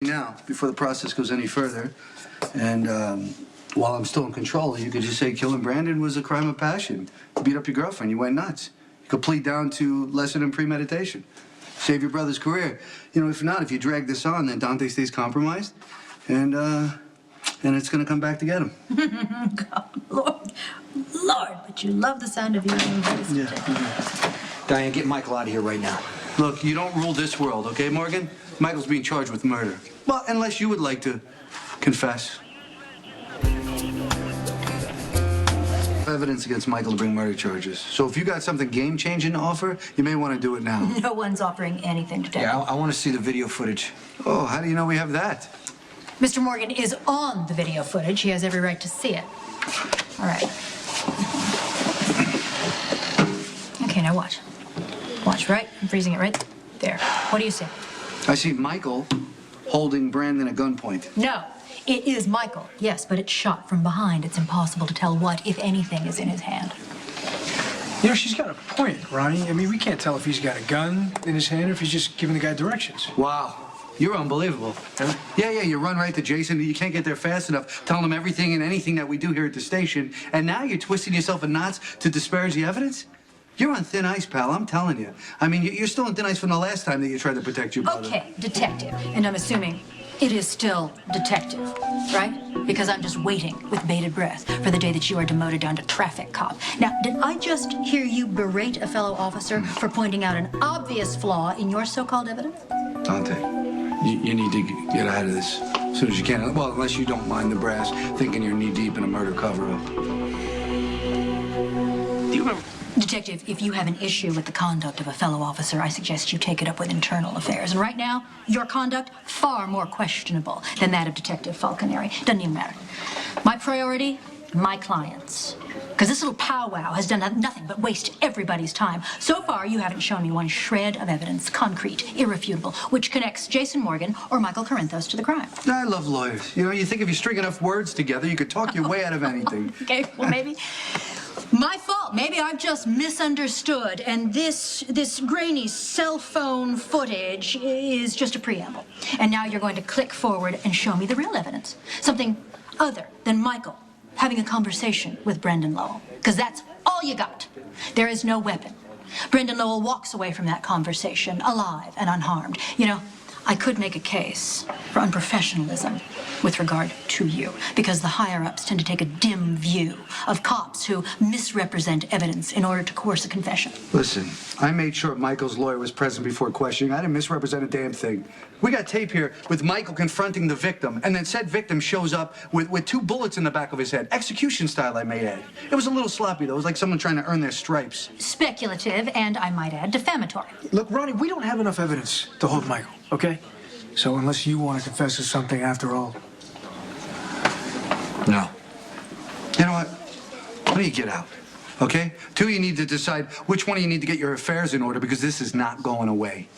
now before the process goes any further. And while I'm still in control, you could just say killing Brandon was a crime of passion. You beat up your girlfriend, you went nuts. You could plead down to lesser than premeditation. Save your brother's career. You know, if not, if you drag this on, then Dante stays compromised, and it's gonna come back to get him. God, Lord, but you love the sound of your own voice. Yeah. Diane, get Michael out of here right now. Look, you don't rule this world, okay, Morgan? Michael's being charged with murder. Well, unless you would like to confess. Evidence against Michael to bring murder charges. So if you got something game-changing to offer, you may want to do it now. No one's offering anything today. Yeah, I want to see the video footage. Oh, how do you know we have that? Mr. Morgan is on the video footage. He has every right to see it. All right. Okay, now watch. Watch, right? I'm freezing it right there. What do you see? I see Michael holding Brandon at gunpoint. No, it is Michael. Yes, but it's shot from behind. It's impossible to tell what, if anything, is in his hand. You know, she's got a point, Ronnie. I mean, we can't tell if he's got a gun in his hand or if he's just giving the guy directions. Wow. You're unbelievable. Huh? Yeah, you run right to Jason. You can't get there fast enough, telling him everything and anything that we do here at the station. And now you're twisting yourself in knots to disparage the evidence? You're on thin ice, pal, I'm telling you. I mean, you're still on thin ice from the last time that you tried to protect your brother. Okay, detective. And I'm assuming it is still detective, right? Because I'm just waiting with bated breath for the day that you are demoted down to traffic cop. Now, did I just hear you berate a fellow officer for pointing out an obvious flaw in your so-called evidence? Dante, you need to get out of this as soon as you can. Well, unless you don't mind the brass thinking you're knee-deep in a murder cover-up. Do you remember? Detective, if you have an issue with the conduct of a fellow officer, I suggest you take it up with internal affairs. And right now, your conduct, far more questionable than that of Detective Falconeri. Doesn't even matter. My priority, my clients. Because this little powwow has done nothing but waste everybody's time. So far, you haven't shown me one shred of evidence, concrete, irrefutable, which connects Jason Morgan or Michael Corinthos to the crime. I love lawyers. You know, you think if you string enough words together, you could talk your way out of anything. Okay, well, maybe my fault. Maybe I've just misunderstood, and this grainy cell phone footage is just a preamble. And now you're going to click forward and show me the real evidence. Something other than Michael having a conversation with Brendan Lowell. Because that's all you got. There is no weapon. Brendan Lowell walks away from that conversation alive and unharmed. You know, I could make a case for unprofessionalism with regard to you, because the higher-ups tend to take a dim view of cops who misrepresent evidence in order to coerce a confession. Listen, I made sure Michael's lawyer was present before questioning. I didn't misrepresent a damn thing. We got tape here with Michael confronting the victim, and then said victim shows up with 2 bullets in the back of his head. Execution style, I may add. It was a little sloppy, though. It was like someone trying to earn their stripes. Speculative, and I might add, defamatory. Look, Ronnie, we don't have enough evidence to hold Michael, okay? So unless you want to confess to something after all. No. You know what? Why don't you get out, okay? 2, you need to decide which one of you need to get your affairs in order, because this is not going away.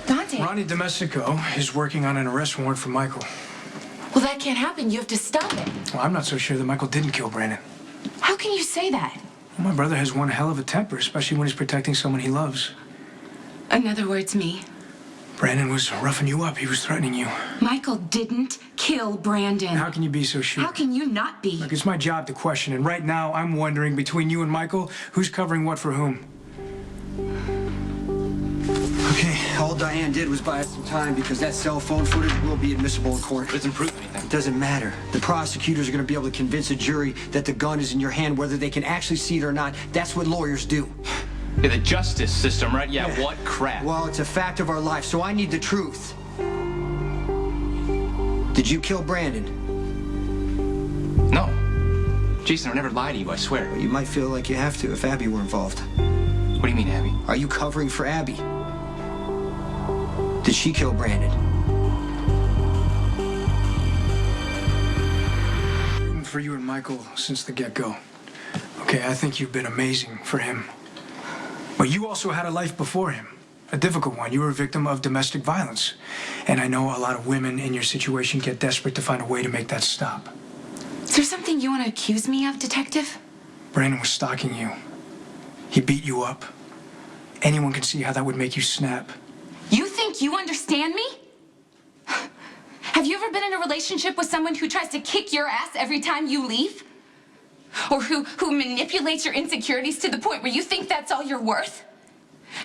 Dante. Ronnie Domestico is working on an arrest warrant for Michael. Well, that can't happen. You have to stop it. Well, I'm not so sure that Michael didn't kill Brandon. How can you say that? Well, my brother has one hell of a temper, especially when he's protecting someone he loves. In other words, me. Brandon was roughing you up. He was threatening you. Michael didn't kill Brandon. How can you be so sure? How can you not be? Look, it's my job to question, and right now I'm wondering, between you and Michael, who's covering what for whom? Okay, all Diane did was buy us some time because that cell phone footage will be admissible in court. It doesn't prove anything. It doesn't matter. The prosecutors are going to be able to convince a jury that the gun is in your hand, whether they can actually see it or not. That's what lawyers do. Yeah, the justice system, right? Yeah, what crap. Well, it's a fact of our life, so I need the truth. Did you kill Brandon? No. Jason, I would never lie to you, I swear. Well, you might feel like you have to if Abby were involved. What do you mean, Abby? Are you covering for Abby? Did she kill Brandon? Rooting for you and Michael since the get-go. Okay, I think you've been amazing for him. But you also had a life before him. A difficult one. You were a victim of domestic violence. And I know a lot of women in your situation get desperate to find a way to make that stop. Is there something you want to accuse me of, Detective? Brandon was stalking you. He beat you up. Anyone can see how that would make you snap. You think you understand me? Have you ever been in a relationship with someone who tries to kick your ass every time you leave? Or who manipulates your insecurities to the point where you think that's all you're worth?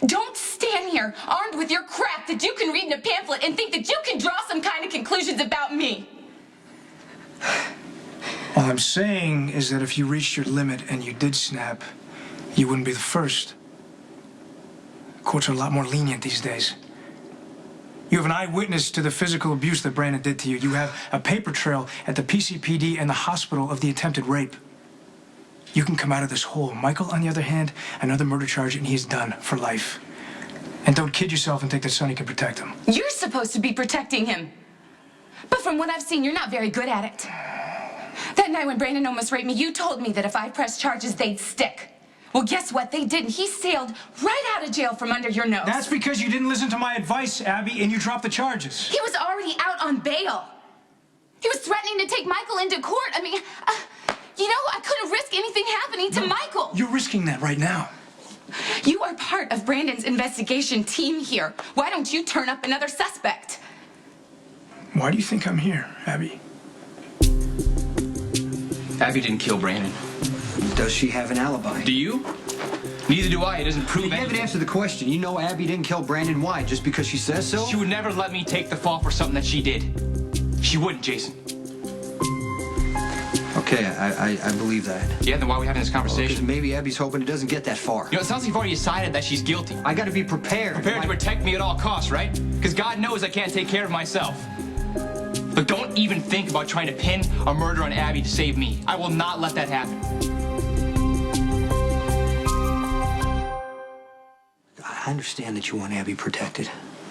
Don't stand here armed with your crap that you can read in a pamphlet and think that you can draw some kind of conclusions about me. All I'm saying is that if you reached your limit and you did snap, you wouldn't be the first. Courts are a lot more lenient these days. You have an eyewitness to the physical abuse that Brandon did to you. You have a paper trail at the PCPD and the hospital of the attempted rape. You can come out of this hole. Michael, on the other hand, another murder charge and he's done for life. And don't kid yourself and think that Sonny can protect him. You're supposed to be protecting him. But from what I've seen, you're not very good at it. That night when Brandon almost raped me, you told me that if I pressed charges, they'd stick. Well, guess what? They didn't. He sailed right out of jail from under your nose. That's because you didn't listen to my advice, Abby, and you dropped the charges. He was already out on bail. He was threatening to take Michael into court. I mean, you know, I couldn't risk anything happening to Michael. You're risking that right now. You are part of Brandon's investigation team here. Why don't you turn up another suspect? Why do you think I'm here, Abby? Abby didn't kill Brandon. Does she have an alibi? Do you? Neither do I. It doesn't prove You haven't anything. answered the question. You know Abby didn't kill Brandon. Why? Just because she says so? She would never let me take the fall for something that she did. She wouldn't, Jason. Okay, I believe that. Yeah, then why are we having this Because conversation? maybe Abby's hoping it doesn't get that far. You know, it sounds like you've already decided that she's guilty. I gotta be prepared. Prepared to protect me at all costs, right? Because God knows I can't take care of myself. But don't even think about trying to pin a murder on Abby to save me. I will not let that happen. I understand that you want Abby protected,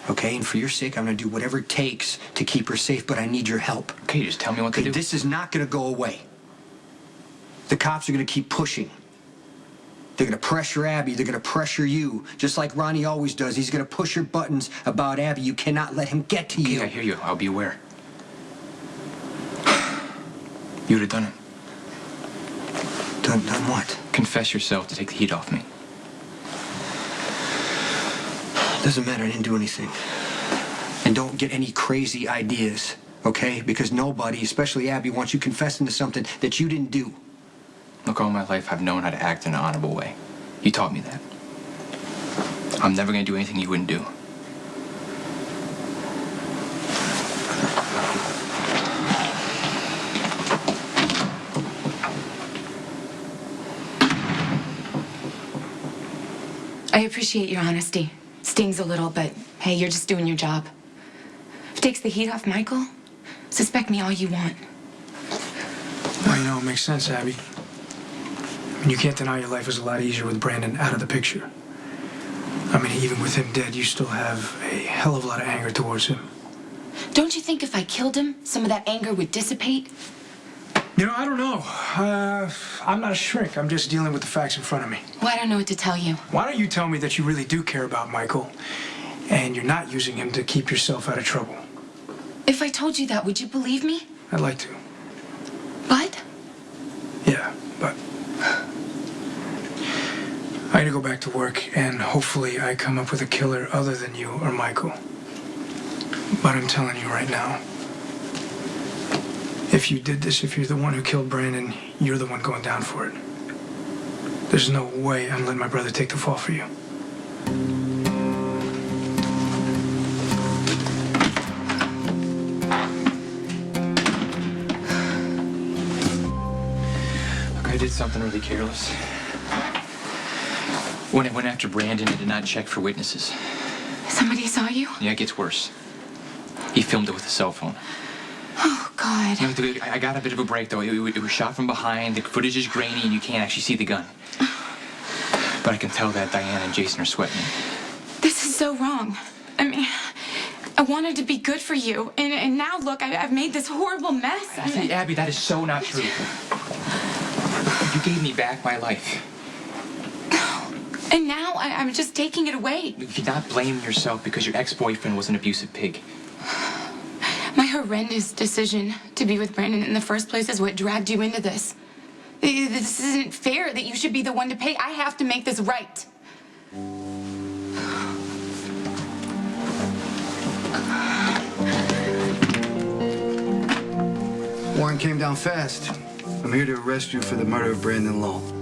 okay? And for your sake, I'm gonna do whatever it takes to keep her safe, but I need your help. Okay, just tell me what to do. This is not gonna go away. The cops are gonna keep pushing. They're gonna pressure Abby, they're gonna pressure you, just like Ronnie always does. He's gonna push your buttons about Abby. You cannot let him get to you. Okay, I hear you. I'll be aware. You would have done it. Done what? Confess yourself to take the heat off me. Doesn't matter, I didn't do anything. And don't get any crazy ideas, okay? Because nobody, especially Abby, wants you confessing to something that you didn't do. Look, all my life I've known how to act in an honorable way. You taught me that. I'm never gonna do anything you wouldn't do. I appreciate your honesty. Stings a little, but hey, you're just doing your job. If it takes the heat off Michael, suspect me all you want. Well, you know, it makes sense, Abby. I mean, you can't deny your life is a lot easier with Brandon out of the picture. I mean, even with him dead, you still have a hell of a lot of anger towards him. Don't you think if I killed him, some of that anger would dissipate? You know, I don't know. I'm not a shrink. I'm just dealing with the facts in front of me. Well, I don't know what to tell you. Why don't you tell me that you really do care about Michael and you're not using him to keep yourself out of trouble? If I told you that, would you believe me? I'd like to. But Yeah, but I gotta go back to work and hopefully I come up with a killer other than you or Michael. But I'm telling you right now, if you did this, if you're the one who killed Brandon, you're the one going down for it. There's no way I'm letting my brother take the fall for you. Look, I did something really careless. When I went after Brandon, I did not check for witnesses. somebody saw you? Yeah, it gets worse. He filmed it with a cell phone. Oh, God. You know, I got a bit of a break, though. It was shot from behind. The footage is grainy, and you can't actually see the gun. But I can tell that Diana and Jason are sweating. This is so wrong. I mean, I wanted to be good for you, and now look, I've made this horrible mess. Abby, that is so not true. You gave me back my life. And now I'm just taking it away. You cannot blame yourself because your ex-boyfriend was an abusive pig. My horrendous decision to be with Brandon in the first place is what dragged you into this. This isn't fair that you should be the one to pay. I have to make this right. Warrant came down fast. I'm here to arrest you for the murder of Brandon Lowell.